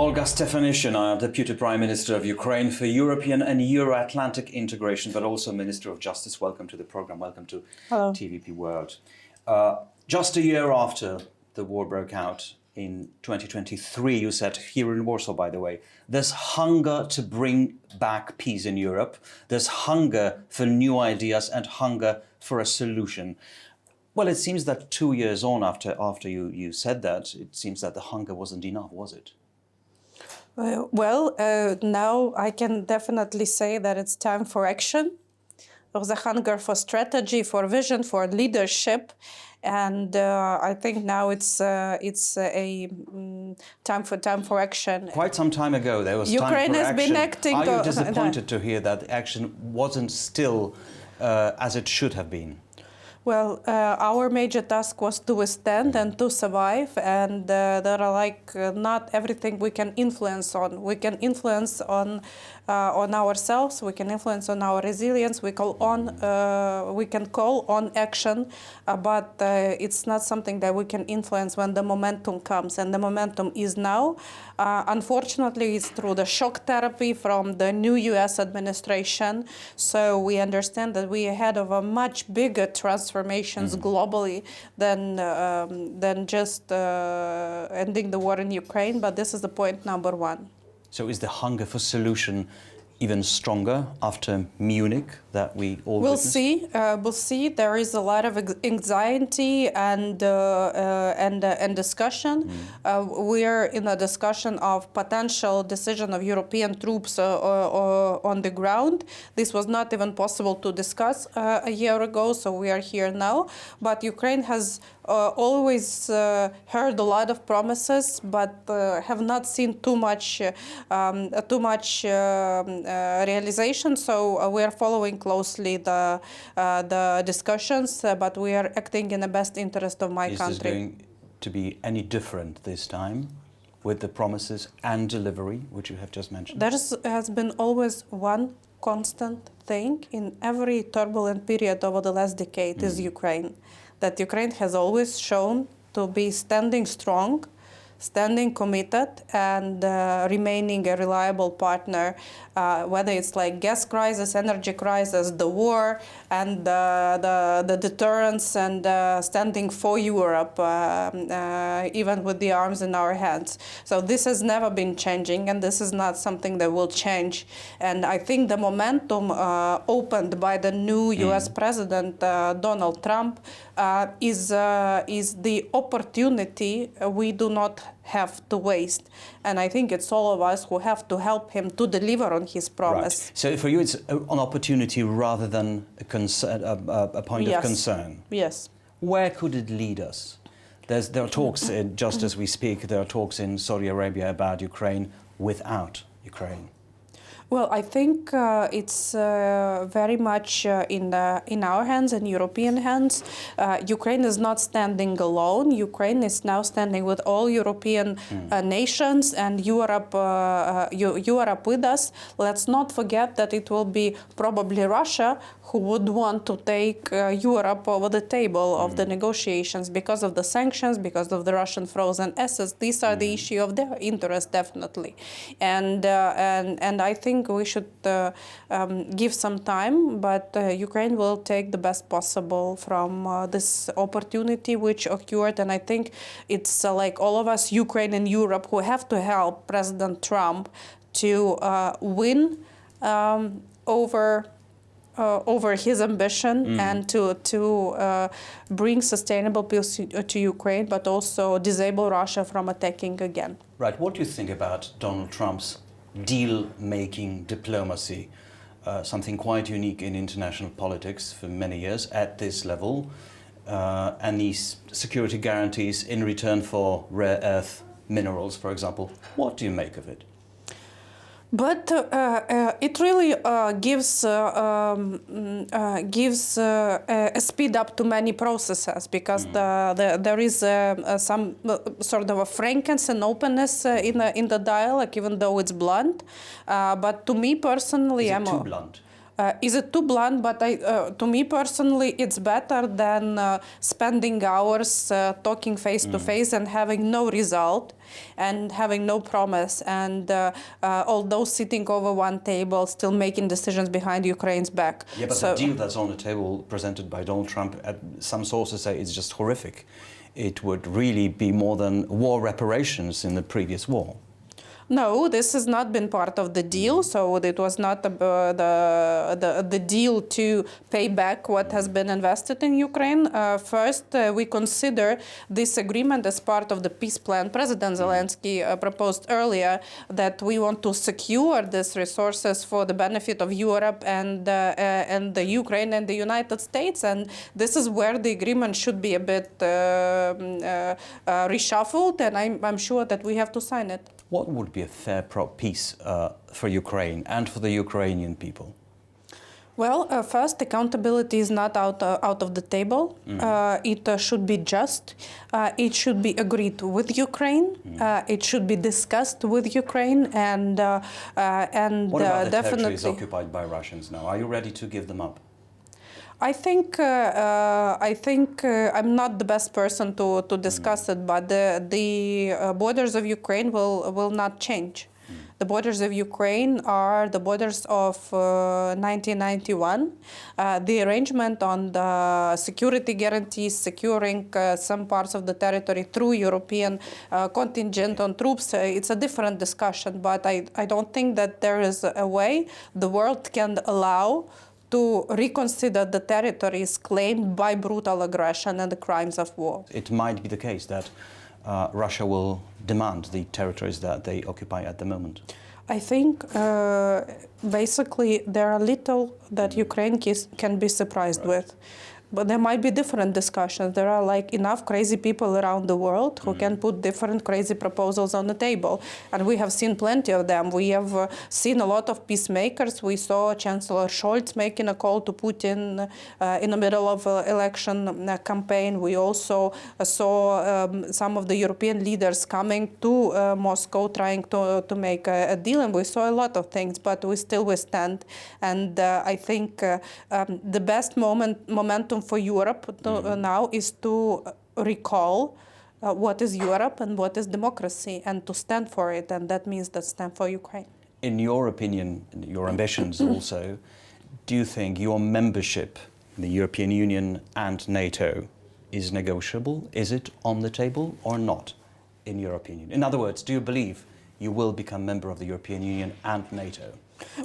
Olga Stefanishyna, Deputy Prime Minister of Ukraine for European and Euro-Atlantic integration, but also Minister of Justice. Welcome to the program. Welcome to Hello. TVP World. Just a year after the war broke out in 2023, you said, here in Warsaw, by the way, there's hunger to bring back peace in Europe. There's hunger for new ideas and hunger for a solution. Well, it seems that 2 years on after you said that, it seems that the hunger wasn't enough, was it? Now I can definitely say that it's time for action. There's a hunger for strategy, for vision, for leadership, and I think now it's a time for action. Quite some time ago, there was Ukraine time for has action. been acting. Are you disappointed to hear that action wasn't still as it should have been? Well, our major task was to withstand and to survive, and there are not everything we can influence on. We can influence on ourselves. We can influence on our resilience. We can call on action, but it's not something that we can influence when the momentum comes, and the momentum is now. Unfortunately, it's through the shock therapy from the new U.S. administration. So we understand that we are ahead of a much bigger transformations globally than just ending the war in Ukraine. But this is the point number one. So is the hunger for solution even stronger after Munich that we all witnessed? We'll see. There is a lot of anxiety and discussion. We're in a discussion of potential decision of European troops on the ground. This was not even possible to discuss a year ago, so we are here now. But Ukraine has always heard a lot of promises, but have not seen too much realization. So we are following closely the discussions, but we are acting in the best interest of my country. Is this going to be any different this time with the promises and delivery, which you have just mentioned? There has been always one constant thing in every turbulent period over the last decade is Ukraine. That Ukraine has always shown to be standing strong, standing committed, and remaining a reliable partner, whether it's like gas crisis, energy crisis, the war, and the deterrence, and standing for Europe, even with the arms in our hands. So this has never been changing, and this is not something that will change. And I think the momentum opened by the new U.S. President, Donald Trump, is the opportunity we do not have to waste. And I think it's all of us who have to help him to deliver on his promise. Right. So for you, it's an opportunity rather than a point of concern. Yes. Where could it lead us? There are talks, just as we speak, there are talks in Saudi Arabia about Ukraine without Ukraine. Well, I think it's very much in our hands and European hands. Ukraine is not standing alone. Ukraine is now standing with all European nations, and Europe with us. Let's not forget that it will be probably Russia who would want to take Europe over the table of the negotiations because of the sanctions, because of the Russian frozen assets. These are the issue of their interest, definitely, and I think we should give some time, but Ukraine will take the best possible from this opportunity which occurred, and I think it's like all of us, Ukraine and Europe, who have to help President Trump to win over his ambition and to bring sustainable peace to Ukraine, but also disable Russia from attacking again. Right. What do you think about Donald Trump's deal-making diplomacy? Something quite unique in international politics for many years at this level, and these security guarantees in return for rare earth minerals, for example. What do you make of it? But it really gives a speed up to many processes, because there is some sort of a frankness and openness in the dialogue, even though it's blunt. But to me personally, is it too blunt? Is it too blunt? But to me personally, it's better than spending hours talking face to face and having no result and having no promise, and although sitting over one table, still making decisions behind Ukraine's back. Yeah, but the deal that's on the table presented by Donald Trump, some sources say it's just horrific. It would really be more than war reparations in the previous war. No, this has not been part of the deal. So it was not the deal to pay back what has been invested in Ukraine. First, we consider this agreement as part of the peace plan. President Zelensky proposed earlier that we want to secure these resources for the benefit of Europe and the Ukraine and the United States. And this is where the agreement should be a bit reshuffled. And I'm sure that we have to sign it. What would be a fair peace for Ukraine and for the Ukrainian people? Well, first, accountability is not out of the table. It should be just. It should be agreed with Ukraine. It should be discussed with Ukraine, and what about the definitely territories occupied by Russians now? Are you ready to give them up? I think I'm not the best person to discuss it, but the borders of Ukraine will not change. The borders of Ukraine are the borders of 1991. The arrangement on the security guarantees, securing some parts of the territory through European contingent on troops, it's a different discussion. But I don't think that there is a way the world can allow to reconsider the territories claimed by brutal aggression and the crimes of war. It might be the case that Russia will demand the territories that they occupy at the moment. I think basically there are little that Ukraine can be surprised with. But there might be different discussions. There are like enough crazy people around the world who can put different crazy proposals on the table. And we have seen plenty of them. We have seen a lot of peacemakers. We saw Chancellor Scholz making a call to Putin in the middle of election campaign. We also saw some of the European leaders coming to Moscow trying to make a deal. And we saw a lot of things, but we still withstand. And I think the best momentum for Europe now is to recall what is Europe and what is democracy, and to stand for it, and that means that stand for Ukraine. In your opinion, your ambitions also, do you think your membership in the European Union and NATO is negotiable? Is it on the table or not, in your opinion? In other words, do you believe you will become member of the European Union and NATO?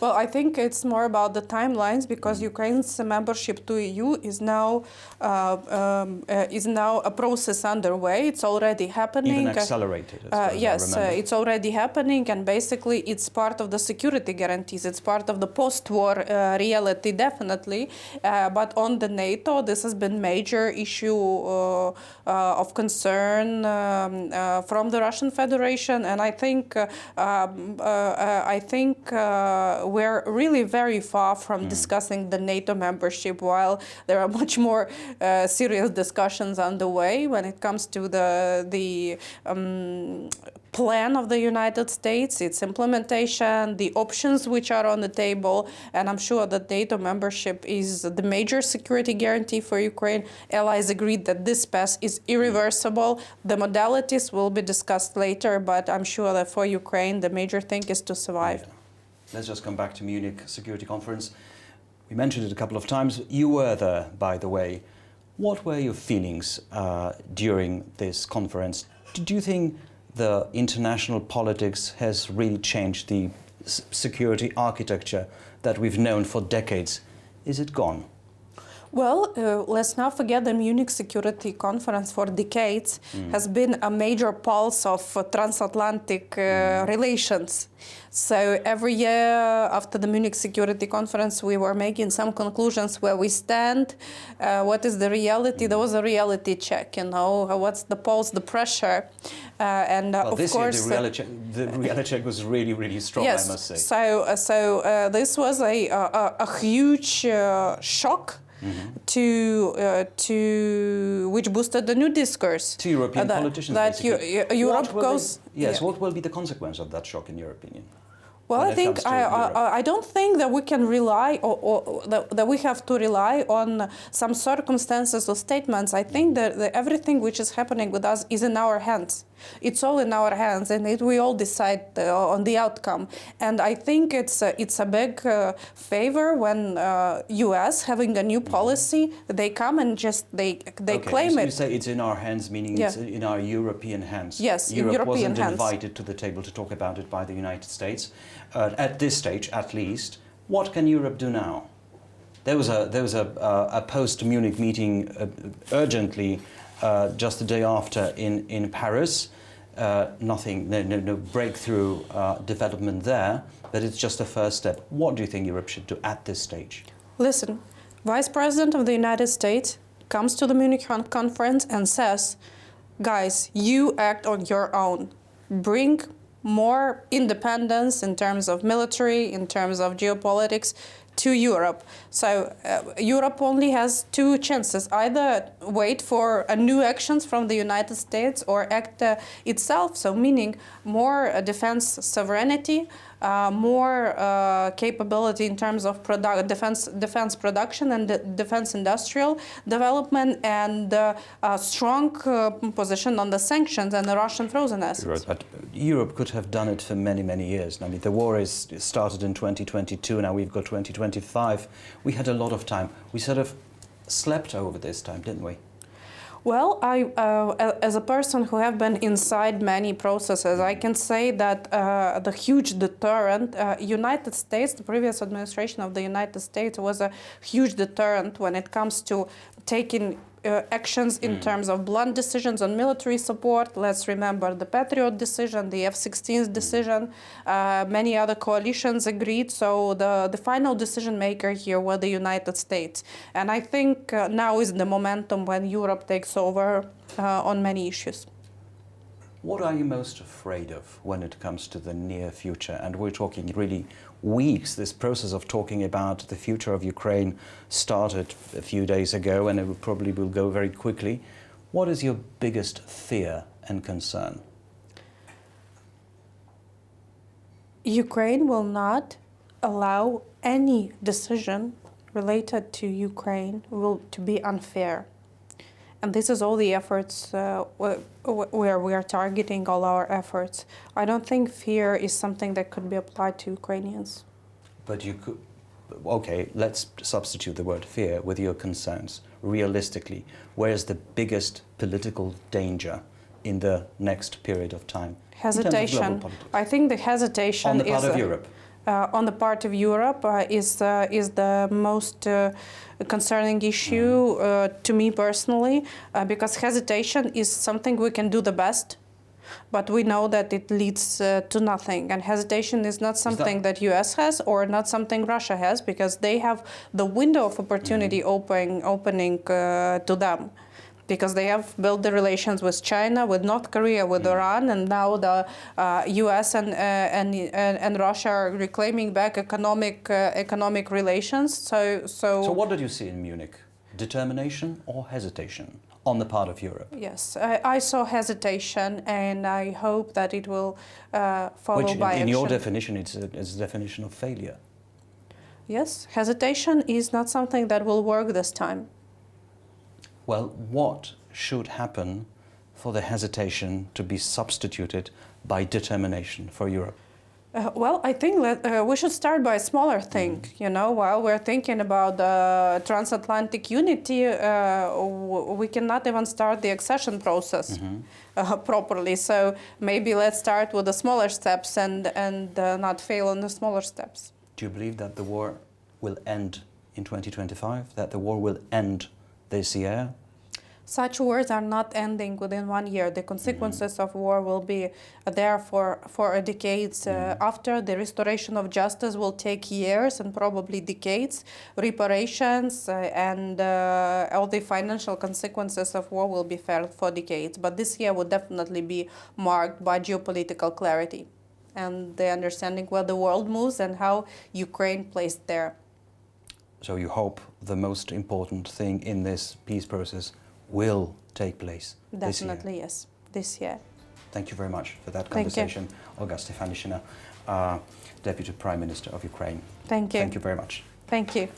Well, I think it's more about the timelines, because Ukraine's membership to EU is now a process underway. It's already happening. Even accelerated, as far as yes, I remember. it's already happening, and basically it's part of the security guarantees. It's part of the post-war reality, definitely. But on the NATO, this has been major issue of concern from the Russian Federation, and I think we're really very far from discussing the NATO membership, while there are much more serious discussions underway when it comes to the plan of the United States, its implementation, the options which are on the table. And I'm sure that NATO membership is the major security guarantee for Ukraine. Allies agreed that this path is irreversible. The modalities will be discussed later, but I'm sure that for Ukraine, the major thing is to survive. Yeah. Let's just come back to Munich Security Conference. We mentioned it a couple of times. You were there, by the way. What were your feelings during this conference? Did you think the international politics has really changed the security architecture that we've known for decades? Is it gone? Well, let's not forget the Munich Security Conference for decades has been a major pulse of transatlantic relations. So every year after the Munich Security Conference, we were making some conclusions where we stand, what is the reality. There was a reality check, what's the pulse, the pressure. And well, of this course, year the reality check was really, really strong, yes, I must say. So this was a huge shock. To which boosted the new discourse to European politicians. That Europe goes. What will be the consequence of that shock, in your opinion? Well, when I it think comes to Europe? I don't think that we can rely or that we have to rely on some circumstances or statements. I think that everything which is happening with us is in our hands. It's all in our hands, and we all decide on the outcome. And I think it's a big favor when U.S. having a new policy, they come and just they Okay, claim you it. say it's in our hands, meaning Yeah. it's in our European hands. Yes, in Europe European wasn't hands. invited to the table to talk about it by the United States. At this stage, at least, what can Europe do now? There was a post-Munich meeting urgently just the day after in Paris. Nothing, no breakthrough development there, but it's just a first step. What do you think Europe should do at this stage? Listen, Vice President of the United States comes to the Munich conference and says, guys, you act on your own. Bring more independence in terms of military, in terms of geopolitics to Europe. So Europe only has two chances: either wait for new actions from the United States or act itself. So meaning more defense sovereignty, more capability in terms of defense production and defense industrial development, and a strong position on the sanctions and the Russian frozen assets. But Europe could have done it for many, many years. I mean, the war is started in 2022, now we've got 2025. We had a lot of time. We sort of slept over this time, didn't we? Well, as a person who have been inside many processes, I can say that the huge deterrent, United States, the previous administration of the United States was a huge deterrent when it comes to taking actions in terms of blunt decisions on military support. Let's remember the Patriot decision, the F-16 decision, many other coalitions agreed. So the final decision maker here were the United States. And I think now is the momentum when Europe takes over on many issues. What are you most afraid of when it comes to the near future? And we're talking really weeks. This process of talking about the future of Ukraine started a few days ago, and it probably will go very quickly. What is your biggest fear and concern? Ukraine will not allow any decision related to Ukraine to be unfair. And this is all the efforts where we are targeting all our efforts. I don't think fear is something that could be applied to Ukrainians. But you could, okay, let's substitute the word fear with your concerns. Realistically, where is the biggest political danger in the next period of time? Hesitation. I think the hesitation on the part of Europe. On the part of Europe is the most concerning issue to me personally, because hesitation is something we can do the best, but we know that it leads to nothing. And hesitation is not something that US has or not something Russia has, because they have the window of opportunity opening to them. Because they have built the relations with China, with North Korea, with Iran, and now the U.S. and Russia are reclaiming back economic relations. So what did you see in Munich? Determination or hesitation on the part of Europe? Yes, I saw hesitation, and I hope that it will follow Which, by in action. your definition, it's a definition of failure. Yes, hesitation is not something that will work this time. Well, what should happen for the hesitation to be substituted by determination for Europe? Well, I think we should start by a smaller thing. You know, while we're thinking about transatlantic unity, we cannot even start the accession process properly. So maybe let's start with the smaller steps and not fail on the smaller steps. Do you believe that the war will end in 2025? That the war will end this year? Such wars are not ending within 1 year. The consequences of war will be there for decades. After the restoration of justice will take years and probably decades. Reparations and all the financial consequences of war will be felt for decades. But this year will definitely be marked by geopolitical clarity and the understanding where the world moves and how Ukraine plays there. So you hope the most important thing in this peace process will take place this year? Definitely, yes, this year. Thank you very much for that conversation, Olga Stefanishyna. Deputy Prime Minister of Ukraine. Thank you. Thank you very much. Thank you.